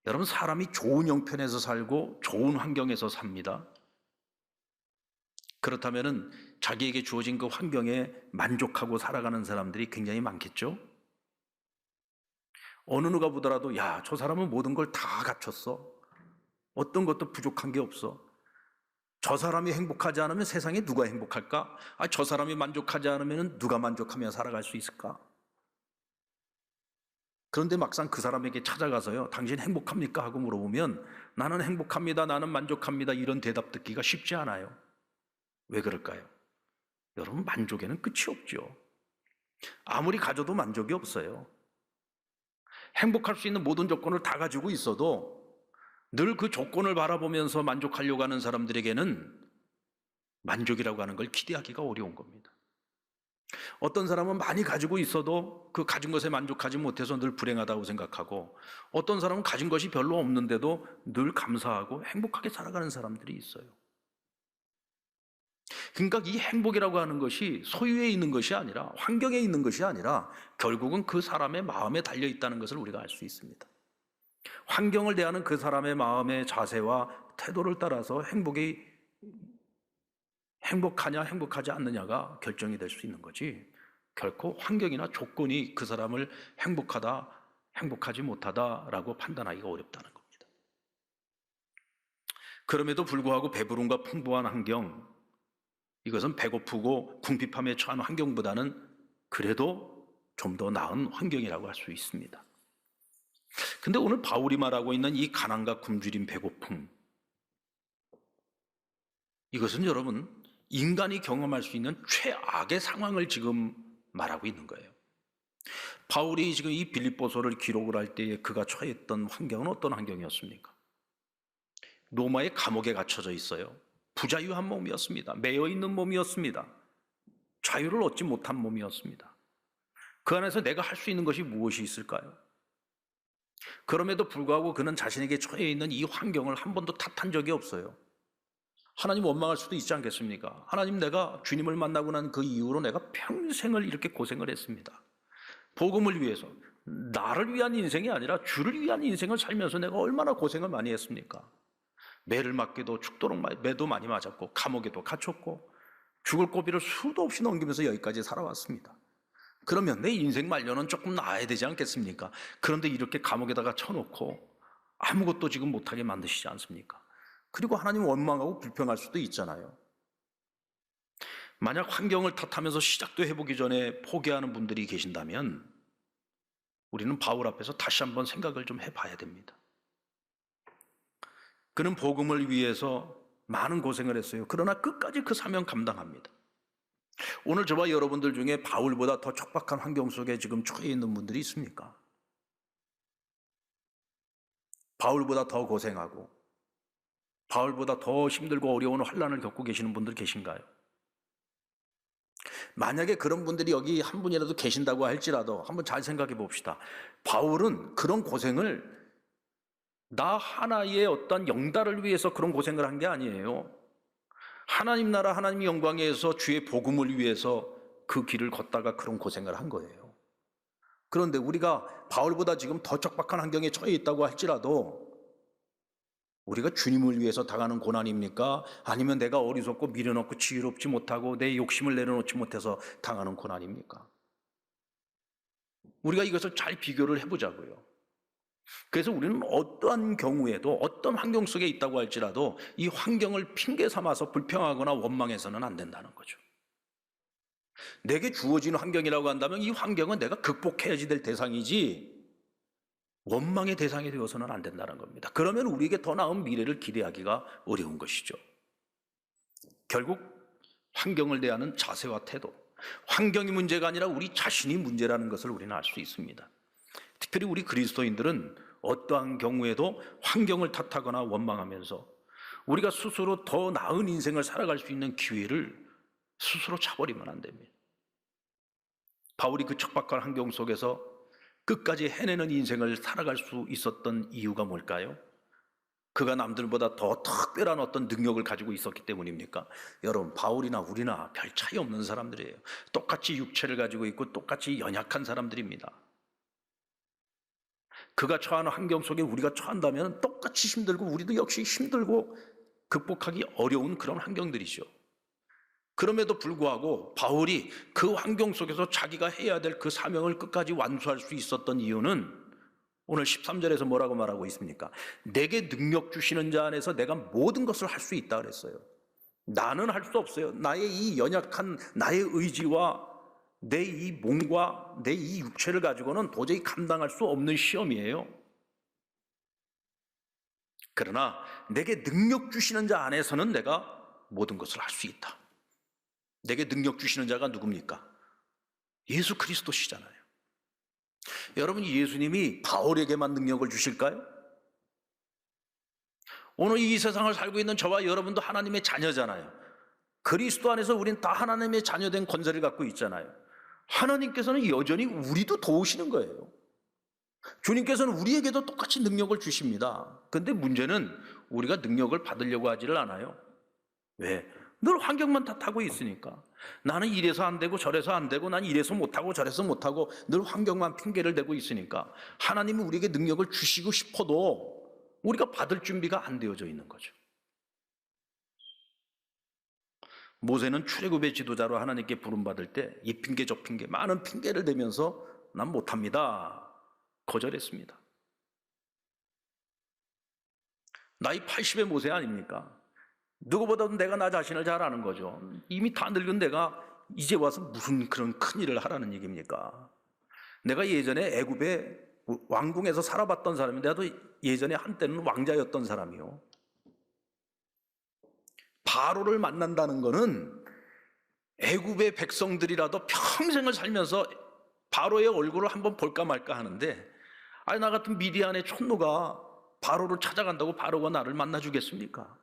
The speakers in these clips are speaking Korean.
여러분, 사람이 좋은 형편에서 살고 좋은 환경에서 삽니다. 그렇다면은 자기에게 주어진 그 환경에 만족하고 살아가는 사람들이 굉장히 많겠죠? 어느 누가 보더라도, 야, 저 사람은 모든 걸 다 갖췄어. 어떤 것도 부족한 게 없어. 저 사람이 행복하지 않으면 세상에 누가 행복할까? 저 사람이 만족하지 않으면 누가 만족하며 살아갈 수 있을까? 그런데 막상 그 사람에게 찾아가서요, 당신 행복합니까? 하고 물어보면 나는 행복합니다, 나는 만족합니다, 이런 대답 듣기가 쉽지 않아요. 왜 그럴까요? 여러분, 만족에는 끝이 없죠. 아무리 가져도 만족이 없어요. 행복할 수 있는 모든 조건을 다 가지고 있어도 늘 그 조건을 바라보면서 만족하려고 하는 사람들에게는 만족이라고 하는 걸 기대하기가 어려운 겁니다. 어떤 사람은 많이 가지고 있어도 그 가진 것에 만족하지 못해서 늘 불행하다고 생각하고, 어떤 사람은 가진 것이 별로 없는데도 늘 감사하고 행복하게 살아가는 사람들이 있어요. 그러니까 이 행복이라고 하는 것이 소유에 있는 것이 아니라, 환경에 있는 것이 아니라 결국은 그 사람의 마음에 달려 있다는 것을 우리가 알 수 있습니다. 환경을 대하는 그 사람의 마음의 자세와 태도를 따라서 행복하냐 행복하지 않느냐가 결정이 될 수 있는 거지, 결코 환경이나 조건이 그 사람을 행복하다 행복하지 못하다라고 판단하기가 어렵다는 겁니다. 그럼에도 불구하고 배부름과 풍부한 환경, 이것은 배고프고 궁핍함에 처한 환경보다는 그래도 좀 더 나은 환경이라고 할 수 있습니다. 근데 오늘 바울이 말하고 있는 이 가난과 굶주림, 배고픔, 이것은 여러분, 인간이 경험할 수 있는 최악의 상황을 지금 말하고 있는 거예요. 바울이 지금 이 빌립보서를 기록을 할 때에 그가 처했던 환경은 어떤 환경이었습니까? 로마의 감옥에 갇혀져 있어요. 부자유한 몸이었습니다. 매여 있는 몸이었습니다. 자유를 얻지 못한 몸이었습니다. 그 안에서 내가 할 수 있는 것이 무엇이 있을까요? 그럼에도 불구하고 그는 자신에게 처해 있는 이 환경을 한 번도 탓한 적이 없어요. 하나님 원망할 수도 있지 않겠습니까? 하나님, 내가 주님을 만나고 난 그 이후로 내가 평생을 이렇게 고생을 했습니다. 복음을 위해서, 나를 위한 인생이 아니라 주를 위한 인생을 살면서 내가 얼마나 고생을 많이 했습니까? 매를 맞게도 죽도록 매도 많이 맞았고, 감옥에도 갇혔고, 죽을 고비를 수도 없이 넘기면서 여기까지 살아왔습니다. 그러면 내 인생 말년은 조금 나아야 되지 않겠습니까? 그런데 이렇게 감옥에다가 쳐놓고 아무것도 지금 못하게 만드시지 않습니까? 그리고 하나님 원망하고 불평할 수도 있잖아요. 만약 환경을 탓하면서 시작도 해보기 전에 포기하는 분들이 계신다면 우리는 바울 앞에서 다시 한번 생각을 좀 해봐야 됩니다. 그는 복음을 위해서 많은 고생을 했어요. 그러나 끝까지 그 사명 감당합니다. 오늘 저와 여러분들 중에 바울보다 더 척박한 환경 속에 지금 처해 있는 분들이 있습니까? 바울보다 더 고생하고 바울보다 더 힘들고 어려운 환난을 겪고 계시는 분들 계신가요? 만약에 그런 분들이 여기 한 분이라도 계신다고 할지라도 한번 잘 생각해 봅시다. 바울은 그런 고생을 나 하나의 어떤 영달을 위해서 그런 고생을 한 게 아니에요. 하나님 나라, 하나님 영광에서 주의 복음을 위해서 그 길을 걷다가 그런 고생을 한 거예요. 그런데 우리가 바울보다 지금 더 척박한 환경에 처해 있다고 할지라도 우리가 주님을 위해서 당하는 고난입니까? 아니면 내가 어리석고 미련없고 지혜롭지 못하고 내 욕심을 내려놓지 못해서 당하는 고난입니까? 우리가 이것을 잘 비교를 해보자고요. 그래서 우리는 어떠한 경우에도 어떤 환경 속에 있다고 할지라도 이 환경을 핑계 삼아서 불평하거나 원망해서는 안 된다는 거죠. 내게 주어진 환경이라고 한다면 이 환경은 내가 극복해야지 될 대상이지 원망의 대상이 되어서는 안 된다는 겁니다. 그러면 우리에게 더 나은 미래를 기대하기가 어려운 것이죠. 결국 환경을 대하는 자세와 태도, 환경이 문제가 아니라 우리 자신이 문제라는 것을 우리는 알 수 있습니다. 특별히 우리 그리스도인들은 어떠한 경우에도 환경을 탓하거나 원망하면서 우리가 스스로 더 나은 인생을 살아갈 수 있는 기회를 스스로 차버리면 안 됩니다. 바울이 그 척박한 환경 속에서 끝까지 해내는 인생을 살아갈 수 있었던 이유가 뭘까요? 그가 남들보다 더 특별한 어떤 능력을 가지고 있었기 때문입니까? 여러분, 바울이나 우리나 별 차이 없는 사람들이에요. 똑같이 육체를 가지고 있고 똑같이 연약한 사람들입니다. 그가 처한 환경 속에 우리가 처한다면 똑같이 힘들고 우리도 역시 힘들고 극복하기 어려운 그런 환경들이죠. 그럼에도 불구하고 바울이 그 환경 속에서 자기가 해야 될 그 사명을 끝까지 완수할 수 있었던 이유는 오늘 13절에서 뭐라고 말하고 있습니까? 내게 능력 주시는 자 안에서 내가 모든 것을 할 수 있다 그랬어요. 나는 할 수 없어요. 나의 이 연약한 나의 의지와 내 이 몸과 내 이 육체를 가지고는 도저히 감당할 수 없는 시험이에요. 그러나 내게 능력 주시는 자 안에서는 내가 모든 것을 할 수 있다. 내게 능력 주시는 자가 누굽니까? 예수 그리스도시잖아요. 여러분, 예수님이 바울에게만 능력을 주실까요? 오늘 이 세상을 살고 있는 저와 여러분도 하나님의 자녀잖아요. 그리스도 안에서 우린 다 하나님의 자녀된 권세를 갖고 있잖아요. 하나님께서는 여전히 우리도 도우시는 거예요. 주님께서는 우리에게도 똑같이 능력을 주십니다. 그런데 문제는 우리가 능력을 받으려고 하지를 않아요. 왜? 늘 환경만 탓하고 있으니까. 나는 이래서 안 되고 저래서 안 되고 난 이래서 못하고 저래서 못하고 늘 환경만 핑계를 대고 있으니까 하나님은 우리에게 능력을 주시고 싶어도 우리가 받을 준비가 안 되어져 있는 거죠. 모세는 출애굽의 지도자로 하나님께 부름받을 때 이 핑계 저 핑계 많은 핑계를 대면서 난 못합니다 거절했습니다. 나이 80의 모세 아닙니까? 누구보다도 내가 나 자신을 잘 아는 거죠. 이미 다 늙은 내가 이제 와서 무슨 그런 큰일을 하라는 얘기입니까? 내가 예전에 애굽의 왕궁에서 살아봤던 사람인데 나도 예전에 한때는 왕자였던 사람이요. 바로를 만난다는 거는 애굽의 백성들이라도 평생을 살면서 바로의 얼굴을 한번 볼까 말까 하는데, 아니 나 같은 미디안의 촌노가 바로를 찾아간다고 바로가 나를 만나주겠습니까?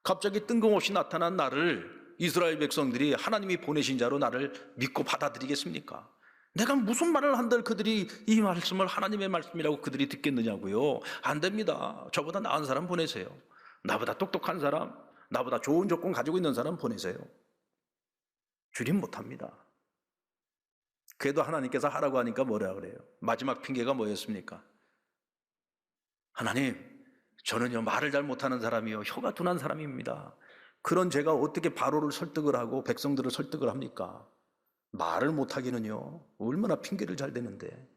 갑자기 뜬금없이 나타난 나를 이스라엘 백성들이 하나님이 보내신 자로 나를 믿고 받아들이겠습니까? 내가 무슨 말을 한들 그들이 이 말씀을 하나님의 말씀이라고 그들이 듣겠느냐고요. 안 됩니다. 저보다 나은 사람 보내세요. 나보다 똑똑한 사람, 나보다 좋은 조건 가지고 있는 사람 보내세요. 주님 못합니다. 그래도 하나님께서 하라고 하니까 뭐라 그래요? 마지막 핑계가 뭐였습니까? 하나님, 저는요 말을 잘 못하는 사람이요 혀가 둔한 사람입니다. 그런 제가 어떻게 바로를 설득을 하고 백성들을 설득을 합니까? 말을 못하기는요 얼마나 핑계를 잘 대는데.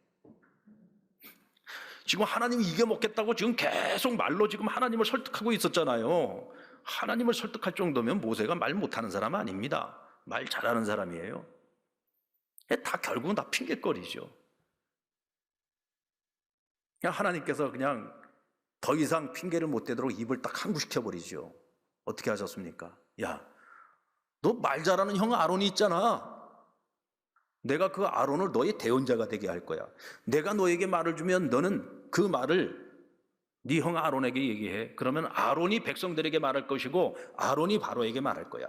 지금 하나님이 이겨먹겠다고 지금 계속 말로 지금 하나님을 설득하고 있었잖아요. 하나님을 설득할 정도면 모세가 말 못하는 사람 아닙니다. 말 잘하는 사람이에요. 다 결국은 다 핑계거리죠. 그냥 하나님께서 그냥 더 이상 핑계를 못 대도록 입을 딱 항구시켜버리죠. 어떻게 하셨습니까? 야, 너 말 잘하는 형 아론이 있잖아. 내가 그 아론을 너의 대언자가 되게 할 거야. 내가 너에게 말을 주면 너는 그 말을 네 형 아론에게 얘기해. 그러면 아론이 백성들에게 말할 것이고 아론이 바로에게 말할 거야.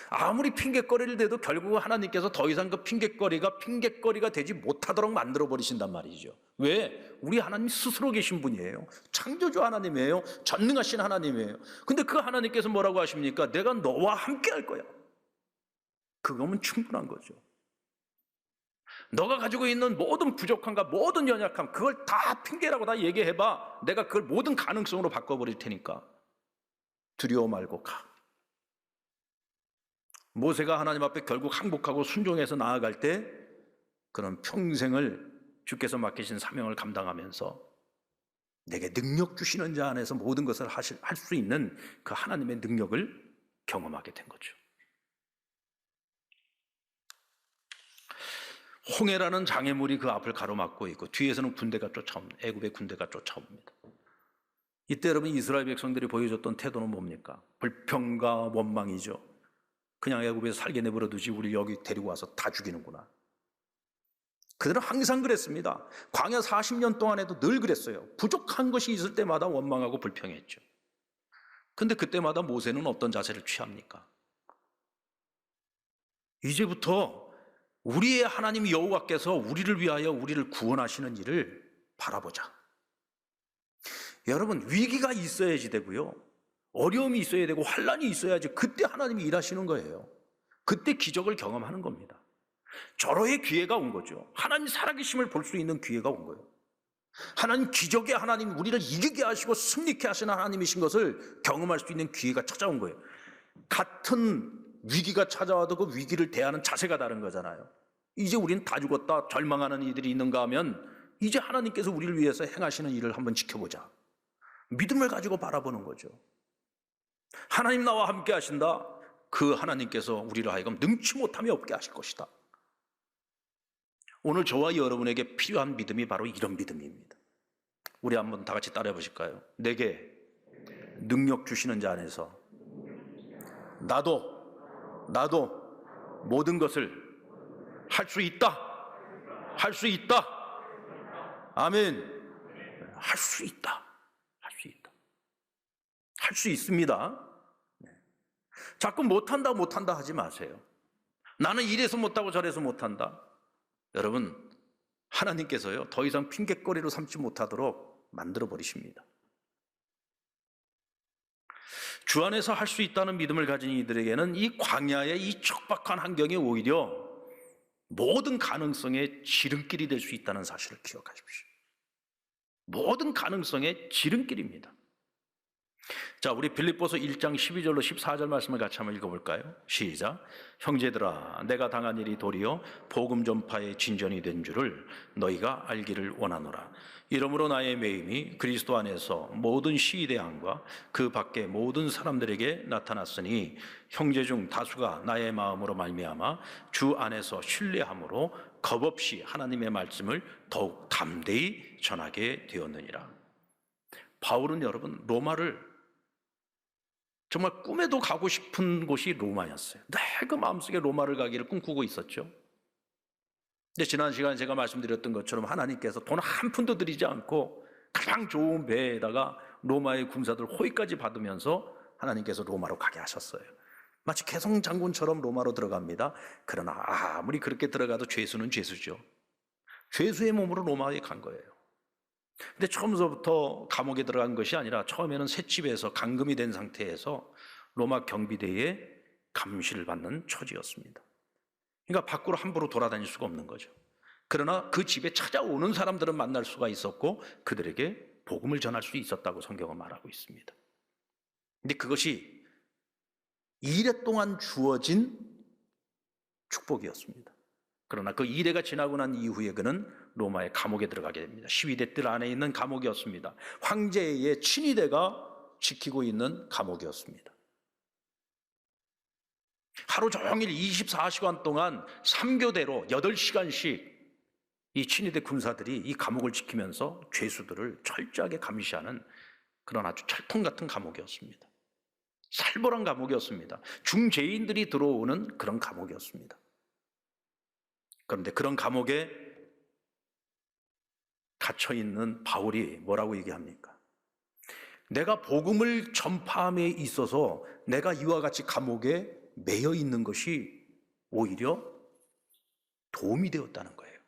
아무리 핑계거리를 대도 결국 하나님께서 더 이상 그 핑계거리가 되지 못하도록 만들어 버리신단 말이죠. 왜? 우리 하나님 스스로 계신 분이에요. 창조주 하나님이에요. 전능하신 하나님이에요. 근데 그 하나님께서 뭐라고 하십니까? 내가 너와 함께 할 거야. 그거면 충분한 거죠. 너가 가지고 있는 모든 부족함과 모든 연약함, 그걸 다 핑계라고 다 얘기해봐. 내가 그걸 모든 가능성으로 바꿔버릴 테니까 두려워 말고 가. 모세가 하나님 앞에 결국 항복하고 순종해서 나아갈 때 그런 평생을 주께서 맡기신 사명을 감당하면서 내게 능력 주시는 자 안에서 모든 것을 할 수 있는 그 하나님의 능력을 경험하게 된 거죠. 홍해라는 장애물이 그 앞을 가로막고 있고 뒤에서는 군대가 쫓아옵니다. 애굽의 군대가 쫓아옵니다. 이때 여러분 이스라엘 백성들이 보여줬던 태도는 뭡니까? 불평과 원망이죠. 그냥 애굽에서 살게 내버려 두지 우리 여기 데리고 와서 다 죽이는구나. 그들은 항상 그랬습니다. 광야 40년 동안에도 늘 그랬어요. 부족한 것이 있을 때마다 원망하고 불평했죠. 근데 그때마다 모세는 어떤 자세를 취합니까? 이제부터 우리의 하나님 여호와께서 우리를 위하여 우리를 구원하시는 일을 바라보자. 여러분, 위기가 있어야지 되고요, 어려움이 있어야 되고 환난이 있어야지 그때 하나님이 일하시는 거예요. 그때 기적을 경험하는 겁니다. 절호의 기회가 온 거죠. 하나님 살아계심을 볼 수 있는 기회가 온 거예요. 하나님 기적의 하나님, 우리를 이기게 하시고 승리케 하시는 하나님이신 것을 경험할 수 있는 기회가 찾아온 거예요. 같은 위기가 찾아와도 그 위기를 대하는 자세가 다른 거잖아요. 이제 우리는 다 죽었다, 절망하는 이들이 있는가 하면 이제 하나님께서 우리를 위해서 행하시는 일을 한번 지켜보자. 믿음을 가지고 바라보는 거죠. 하나님 나와 함께 하신다. 그 하나님께서 우리를 하여금 능치 못함이 없게 하실 것이다. 오늘 저와 여러분에게 필요한 믿음이 바로 이런 믿음입니다. 우리 한번 다 같이 따라해 보실까요? 내게 능력 주시는 자 안에서 나도 모든 것을 할 수 있다. 할 수 있다. 아멘. 할 수 있다. 할 수 있다. 할 수 있습니다. 자꾸 못한다 하지 마세요. 나는 이래서 못하고 저래서 못한다. 여러분, 하나님께서요 더 이상 핑계거리로 삼지 못하도록 만들어 버리십니다. 주 안에서 할 수 있다는 믿음을 가진 이들에게는 이 광야의 이 척박한 환경이 오히려 모든 가능성의 지름길이 될 수 있다는 사실을 기억하십시오. 모든 가능성의 지름길입니다. 자, 우리 빌립보서 1장 12절로 14절 말씀을 같이 한번 읽어볼까요? 시작. 형제들아, 내가 당한 일이 도리어 복음 전파의 진전이 된 줄을 너희가 알기를 원하노라. 이러므로 나의 매임이 그리스도 안에서 모든 시대양과 그 밖의 모든 사람들에게 나타났으니 형제 중 다수가 나의 마음으로 말미암아 주 안에서 신뢰함으로 겁없이 하나님의 말씀을 더욱 담대히 전하게 되었느니라. 바울은 여러분 로마를 정말 꿈에도 가고 싶은 곳이 로마였어요. 늘 그 마음속에 로마를 가기를 꿈꾸고 있었죠. 근데 지난 시간에 제가 말씀드렸던 것처럼 하나님께서 돈 한 푼도 들이지 않고 가장 좋은 배에다가 로마의 군사들 호위까지 받으면서 하나님께서 로마로 가게 하셨어요. 마치 개성 장군처럼 로마로 들어갑니다. 그러나 아무리 그렇게 들어가도 죄수는 죄수죠. 죄수의 몸으로 로마에 간 거예요. 근데 처음부터 감옥에 들어간 것이 아니라 처음에는 셋집에서 감금이 된 상태에서 로마 경비대에 감시를 받는 처지였습니다. 그러니까 밖으로 함부로 돌아다닐 수가 없는 거죠. 그러나 그 집에 찾아오는 사람들은 만날 수가 있었고 그들에게 복음을 전할 수 있었다고 성경은 말하고 있습니다. 근데 그것이 이래 동안 주어진 축복이었습니다. 그러나 그 이래가 지나고 난 이후에 그는 로마의 감옥에 들어가게 됩니다. 시위대 뜰 안에 있는 감옥이었습니다. 황제의 친위대가 지키고 있는 감옥이었습니다. 하루 종일 24시간 동안 3교대로 8시간씩 이 친위대 군사들이 이 감옥을 지키면서 죄수들을 철저하게 감시하는 그런 아주 철통 같은 감옥이었습니다. 살벌한 감옥이었습니다. 중죄인들이 들어오는 그런 감옥이었습니다. 그런데 그런 감옥에 갇혀있는 바울이 뭐라고 얘기합니까? 내가 복음을 전파함에 있어서 내가 이와 같이 감옥에 매여 있는 것이 오히려 도움이 되었다는 거예요.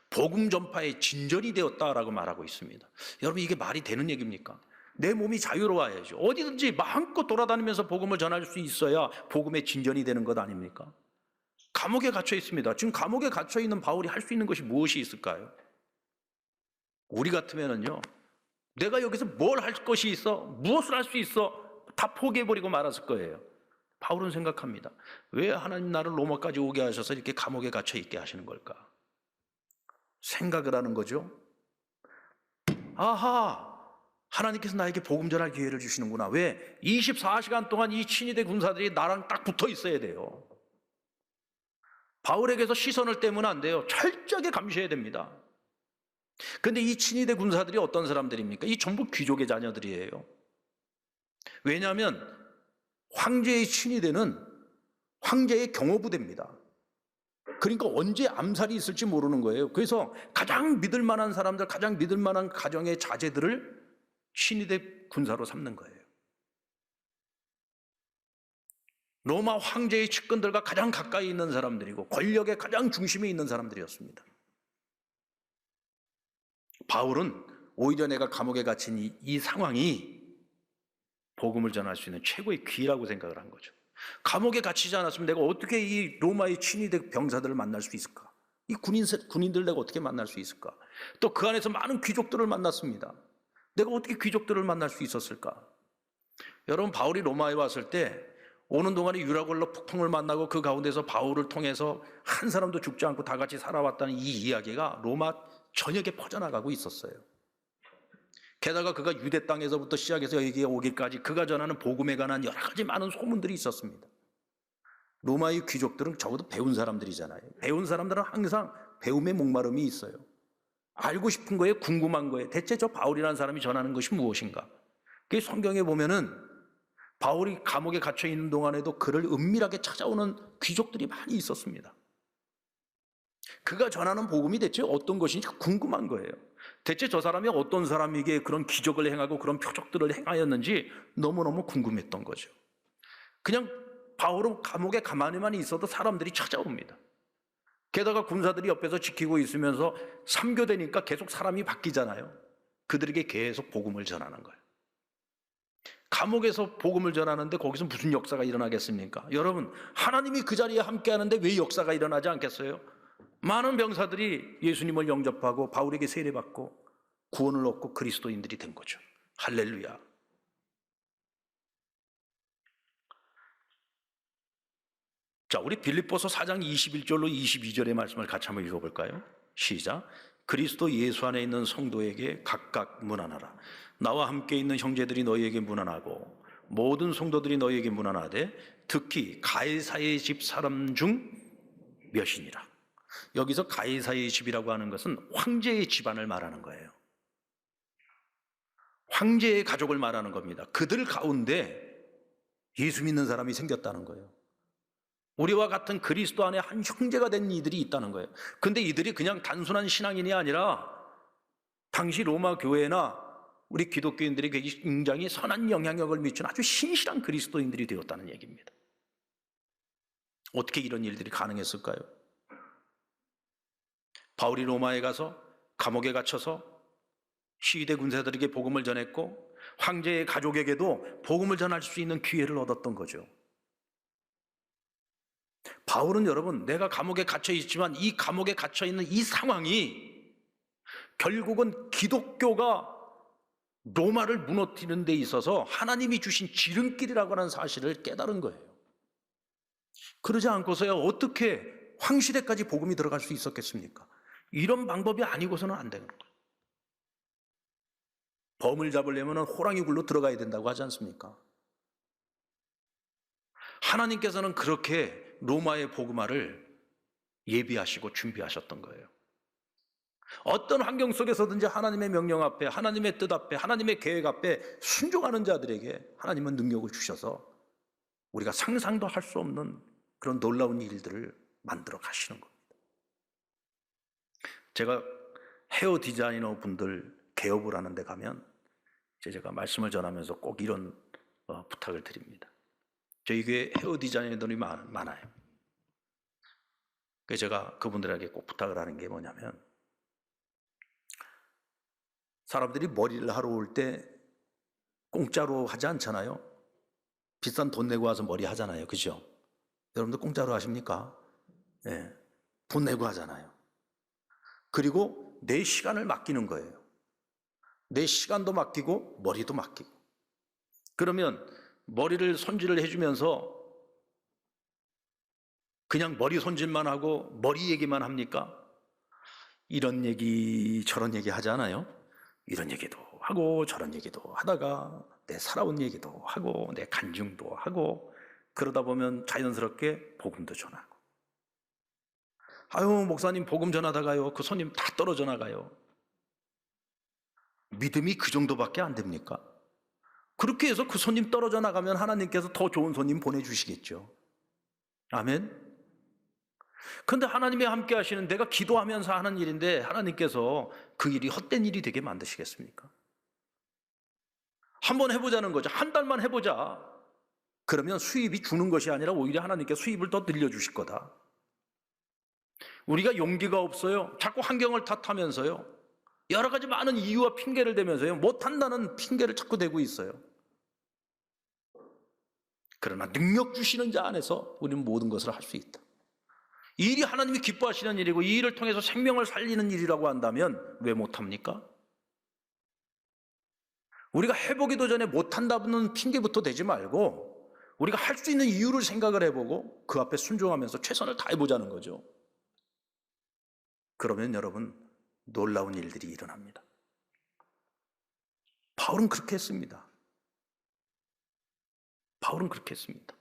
복음 전파의 진전이 되었다라고 말하고 있습니다. 여러분, 이게 말이 되는 얘기입니까? 내 몸이 자유로워야죠. 어디든지 마음껏 돌아다니면서 복음을 전할 수 있어야 복음의 진전이 되는 것 아닙니까? 감옥에 갇혀 있습니다. 지금 감옥에 갇혀 있는 바울이 할 수 있는 것이 무엇이 있을까요? 우리 같으면은요, 내가 여기서 뭘 할 것이 있어? 무엇을 할 수 있어? 다 포기해버리고 말았을 거예요. 바울은 생각합니다. 왜 하나님 나를 로마까지 오게 하셔서 이렇게 감옥에 갇혀 있게 하시는 걸까? 생각을 하는 거죠. 아하! 하나님께서 나에게 복음 전할 기회를 주시는구나. 왜? 24시간 동안 이 친위대 군사들이 나랑 딱 붙어 있어야 돼요. 바울에게서 시선을 떼면 안 돼요. 철저하게 감시해야 됩니다. 그런데 이 친위대 군사들이 어떤 사람들입니까? 이 전부 귀족의 자녀들이에요. 왜냐하면 황제의 친위대는 황제의 경호부대입니다. 그러니까 언제 암살이 있을지 모르는 거예요. 그래서 가장 믿을 만한 사람들, 가장 믿을 만한 가정의 자제들을 친위대 군사로 삼는 거예요. 로마 황제의 측근들과 가장 가까이 있는 사람들이고 권력의 가장 중심에 있는 사람들이었습니다. 바울은 오히려 내가 감옥에 갇힌 이 상황이 복음을 전할 수 있는 최고의 기회라고 생각을 한 거죠. 감옥에 갇히지 않았으면 내가 어떻게 이 로마의 친위대 병사들을 만날 수 있을까? 이 군인들 내가 어떻게 만날 수 있을까? 또 그 안에서 많은 귀족들을 만났습니다. 내가 어떻게 귀족들을 만날 수 있었을까? 여러분, 바울이 로마에 왔을 때 오는 동안에 유라굴로 폭풍을 만나고 그 가운데서 바울을 통해서 한 사람도 죽지 않고 다 같이 살아왔다는 이 이야기가 로마 전역에 퍼져나가고 있었어요. 게다가 그가 유대 땅에서부터 시작해서 여기에 오기까지 그가 전하는 복음에 관한 여러 가지 많은 소문들이 있었습니다. 로마의 귀족들은 적어도 배운 사람들이잖아요. 배운 사람들은 항상 배움의 목마름이 있어요. 알고 싶은 거에, 궁금한 거에 대체 저 바울이라는 사람이 전하는 것이 무엇인가? 그 성경에 보면은 바울이 감옥에 갇혀 있는 동안에도 그를 은밀하게 찾아오는 귀족들이 많이 있었습니다. 그가 전하는 복음이 대체 어떤 것인지 궁금한 거예요. 대체 저 사람이 어떤 사람에게 그런 기적을 행하고 그런 표적들을 행하였는지 너무너무 궁금했던 거죠. 그냥 바울은 감옥에 가만히만 있어도 사람들이 찾아옵니다. 게다가 군사들이 옆에서 지키고 있으면서 삼교대니까 계속 사람이 바뀌잖아요. 그들에게 계속 복음을 전하는 거예요. 감옥에서 복음을 전하는데 거기서 무슨 역사가 일어나겠습니까? 여러분, 하나님이 그 자리에 함께 하는데 왜 역사가 일어나지 않겠어요? 많은 병사들이 예수님을 영접하고 바울에게 세례받고 구원을 얻고 그리스도인들이 된 거죠. 할렐루야. 자, 우리 빌립보서 4장 21절로 22절의 말씀을 같이 한번 읽어볼까요? 시작. 그리스도 예수 안에 있는 성도에게 각각 문안하라. 나와 함께 있는 형제들이 너희에게 문안하고 모든 성도들이 너희에게 문안하되 특히 가이사의 집 사람 중 몇이니라. 여기서 가이사의 집이라고 하는 것은 황제의 집안을 말하는 거예요. 황제의 가족을 말하는 겁니다. 그들 가운데 예수 믿는 사람이 생겼다는 거예요. 우리와 같은 그리스도 안에 한 형제가 된 이들이 있다는 거예요. 근데 이들이 그냥 단순한 신앙인이 아니라 당시 로마 교회나 우리 기독교인들이 굉장히 선한 영향력을 미치는 아주 신실한 그리스도인들이 되었다는 얘기입니다. 어떻게 이런 일들이 가능했을까요? 바울이 로마에 가서 감옥에 갇혀서 시위대 군사들에게 복음을 전했고 황제의 가족에게도 복음을 전할 수 있는 기회를 얻었던 거죠. 바울은 여러분, 내가 감옥에 갇혀 있지만 이 감옥에 갇혀 있는 이 상황이 결국은 기독교가 로마를 무너뜨리는 데 있어서 하나님이 주신 지름길이라고 하는 사실을 깨달은 거예요. 그러지 않고서야 어떻게 황시대까지 복음이 들어갈 수 있었겠습니까? 이런 방법이 아니고서는 안 되는 거예요. 범을 잡으려면 호랑이 굴로 들어가야 된다고 하지 않습니까? 하나님께서는 그렇게 로마의 복음화를 예비하시고 준비하셨던 거예요. 어떤 환경 속에서든지 하나님의 명령 앞에, 하나님의 뜻 앞에, 하나님의 계획 앞에 순종하는 자들에게 하나님은 능력을 주셔서 우리가 상상도 할 수 없는 그런 놀라운 일들을 만들어 가시는 겁니다. 제가 헤어 디자이너 분들 개업을 하는 데 가면 제가 말씀을 전하면서 꼭 이런 부탁을 드립니다. 저희 교회 헤어 디자이너들이 많아요. 그래서 제가 그분들에게 꼭 부탁을 하는 게 뭐냐면, 사람들이 머리를 하러 올 때 공짜로 하지 않잖아요. 비싼 돈 내고 와서 머리 하잖아요. 그죠? 여러분들 공짜로 하십니까? 네, 돈 내고 하잖아요. 그리고 내 시간을 맡기는 거예요. 내 시간도 맡기고 머리도 맡기고. 그러면 머리를 손질을 해주면서 그냥 머리 손질만 하고 머리 얘기만 합니까? 이런 얘기 저런 얘기 하잖아요. 이런 얘기도 하고 저런 얘기도 하다가 내 살아온 얘기도 하고 내 간증도 하고, 그러다 보면 자연스럽게 복음도 전하고. 아유, 목사님 복음 전하다가요 그 손님 다 떨어져 나가요. 믿음이 그 정도밖에 안 됩니까? 그렇게 해서 그 손님 떨어져 나가면 하나님께서 더 좋은 손님 보내주시겠죠. 아멘. 그런데 하나님이 함께 하시는, 내가 기도하면서 하는 일인데 하나님께서 그 일이 헛된 일이 되게 만드시겠습니까? 한번 해보자는 거죠. 한 달만 해보자. 그러면 수입이 주는 것이 아니라 오히려 하나님께 수입을 더 늘려주실 거다. 우리가 용기가 없어요. 자꾸 환경을 탓하면서요, 여러 가지 많은 이유와 핑계를 대면서요, 못한다는 핑계를 자꾸 대고 있어요. 그러나 능력 주시는 자 안에서 우리는 모든 것을 할 수 있다. 이 일이 하나님이 기뻐하시는 일이고 이 일을 통해서 생명을 살리는 일이라고 한다면 왜 못합니까? 우리가 해보기도 전에 못한다는 핑계부터 대지 말고 우리가 할 수 있는 이유를 생각을 해보고 그 앞에 순종하면서 최선을 다해보자는 거죠. 그러면 여러분, 놀라운 일들이 일어납니다. 바울은 그렇게 했습니다. 바울은 그렇게 했습니다.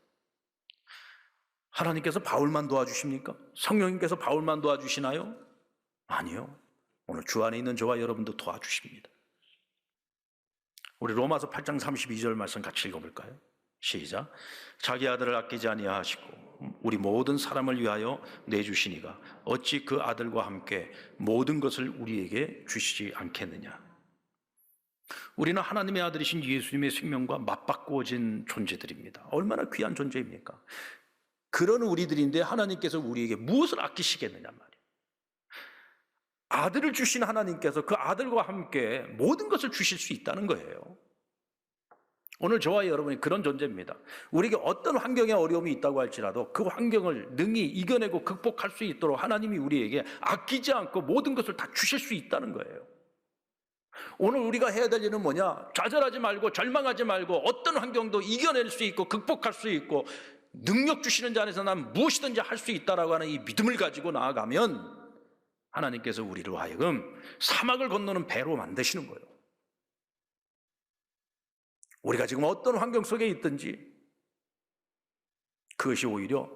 하나님께서 바울만 도와주십니까? 성령님께서 바울만 도와주시나요? 아니요. 오늘 주 안에 있는 저와 여러분도 도와주십니다. 우리 로마서 8장 32절 말씀 같이 읽어볼까요? 시작. 자기 아들을 아끼지 아니하시고 우리 모든 사람을 위하여 내주시니가 어찌 그 아들과 함께 모든 것을 우리에게 주시지 않겠느냐. 우리는 하나님의 아들이신 예수님의 생명과 맞바꾸어진 존재들입니다. 얼마나 귀한 존재입니까? 그런 우리들인데 하나님께서 우리에게 무엇을 아끼시겠느냐 말이에요. 아들을 주신 하나님께서 그 아들과 함께 모든 것을 주실 수 있다는 거예요. 오늘 저와 여러분이 그런 존재입니다. 우리에게 어떤 환경에 어려움이 있다고 할지라도 그 환경을 능히 이겨내고 극복할 수 있도록 하나님이 우리에게 아끼지 않고 모든 것을 다 주실 수 있다는 거예요. 오늘 우리가 해야 될 일은 뭐냐? 좌절하지 말고 절망하지 말고 어떤 환경도 이겨낼 수 있고 극복할 수 있고 능력 주시는 자 안에서 난 무엇이든지 할 수 있다라고 하는 이 믿음을 가지고 나아가면 하나님께서 우리로 하여금 사막을 건너는 배로 만드시는 거예요. 우리가 지금 어떤 환경 속에 있든지 그것이 오히려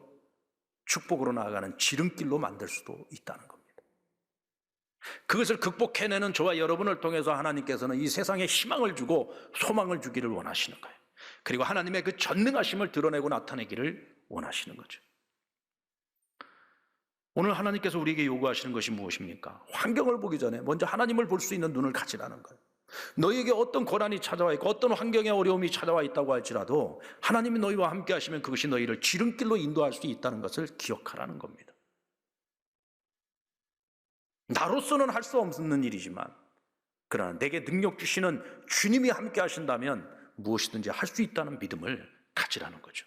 축복으로 나아가는 지름길로 만들 수도 있다는 겁니다. 그것을 극복해내는 저와 여러분을 통해서 하나님께서는 이 세상에 희망을 주고 소망을 주기를 원하시는 거예요. 그리고 하나님의 그 전능하심을 드러내고 나타내기를 원하시는 거죠. 오늘 하나님께서 우리에게 요구하시는 것이 무엇입니까? 환경을 보기 전에 먼저 하나님을 볼 수 있는 눈을 가지라는 거예요. 너희에게 어떤 고난이 찾아와 있고 어떤 환경의 어려움이 찾아와 있다고 할지라도 하나님이 너희와 함께 하시면 그것이 너희를 지름길로 인도할 수 있다는 것을 기억하라는 겁니다. 나로서는 할 수 없는 일이지만 그러나 내게 능력 주시는 주님이 함께 하신다면 무엇이든지 할 수 있다는 믿음을 가지라는 거죠.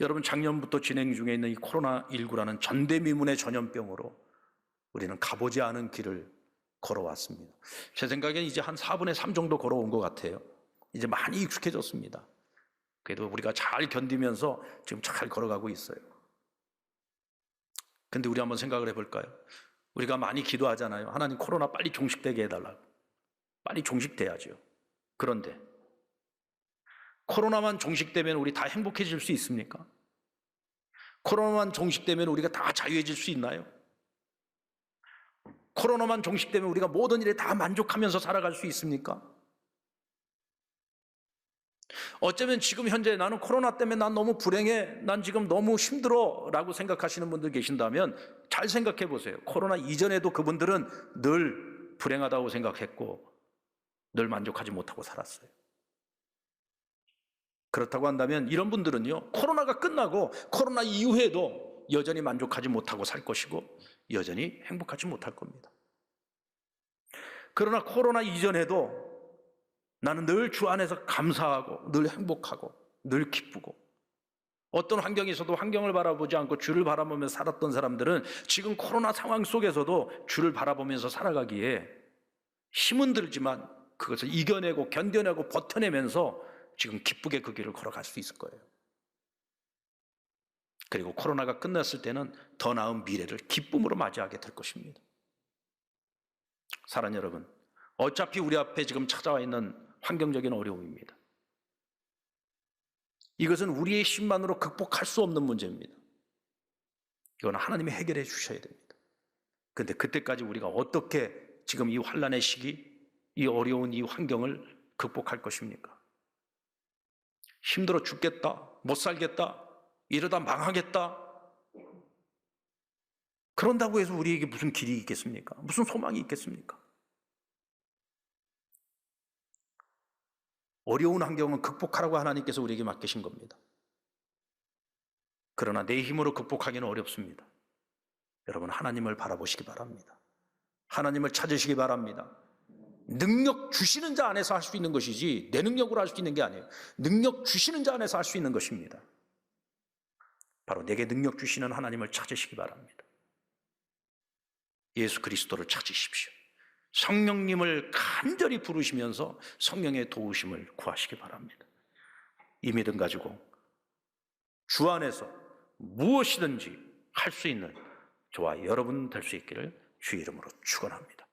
여러분, 작년부터 진행 중에 있는 이 코로나19라는 전대미문의 전염병으로 우리는 가보지 않은 길을 걸어왔습니다. 제 생각엔 이제 한 4분의 3 정도 걸어온 것 같아요. 이제 많이 익숙해졌습니다. 그래도 우리가 잘 견디면서 지금 잘 걸어가고 있어요. 근데 우리 한번 생각을 해볼까요? 우리가 많이 기도하잖아요. 하나님 코로나 빨리 종식되게 해달라고. 빨리 종식돼야죠. 그런데 코로나만 종식되면 우리 다 행복해질 수 있습니까? 코로나만 종식되면 우리가 다 자유해질 수 있나요? 코로나만 종식되면 우리가 모든 일에 다 만족하면서 살아갈 수 있습니까? 어쩌면 지금 현재 나는 코로나 때문에 난 너무 불행해, 난 지금 너무 힘들어 라고 생각하시는 분들 계신다면 잘 생각해 보세요. 코로나 이전에도 그분들은 늘 불행하다고 생각했고 늘 만족하지 못하고 살았어요. 그렇다고 한다면 이런 분들은요, 코로나가 끝나고 코로나 이후에도 여전히 만족하지 못하고 살 것이고 여전히 행복하지 못할 겁니다. 그러나 코로나 이전에도 나는 늘 주 안에서 감사하고 늘 행복하고 늘 기쁘고 어떤 환경에서도 환경을 바라보지 않고 주를 바라보면서 살았던 사람들은 지금 코로나 상황 속에서도 주를 바라보면서 살아가기에 힘은 들지만 그것을 이겨내고 견뎌내고 버텨내면서 지금 기쁘게 그 길을 걸어갈 수 있을 거예요. 그리고 코로나가 끝났을 때는 더 나은 미래를 기쁨으로 맞이하게 될 것입니다. 사랑하는 여러분, 어차피 우리 앞에 지금 찾아와 있는 환경적인 어려움입니다. 이것은 우리의 힘만으로 극복할 수 없는 문제입니다. 이건 하나님이 해결해 주셔야 됩니다. 그런데 그때까지 우리가 어떻게 지금 이 환난의 시기, 이 어려운 이 환경을 극복할 것입니까? 힘들어 죽겠다, 못 살겠다, 이러다 망하겠다, 그런다고 해서 우리에게 무슨 길이 있겠습니까? 무슨 소망이 있겠습니까? 어려운 환경은 극복하라고 하나님께서 우리에게 맡기신 겁니다. 그러나 내 힘으로 극복하기는 어렵습니다. 여러분, 하나님을 바라보시기 바랍니다. 하나님을 찾으시기 바랍니다. 능력 주시는 자 안에서 할 수 있는 것이지 내 능력으로 할 수 있는 게 아니에요. 능력 주시는 자 안에서 할 수 있는 것입니다. 바로 내게 능력 주시는 하나님을 찾으시기 바랍니다. 예수 그리스도를 찾으십시오. 성령님을 간절히 부르시면서 성령의 도우심을 구하시기 바랍니다. 이 믿음 가지고 주 안에서 무엇이든지 할 수 있는 저와 여러분 될 수 있기를 주의 이름으로 축원합니다.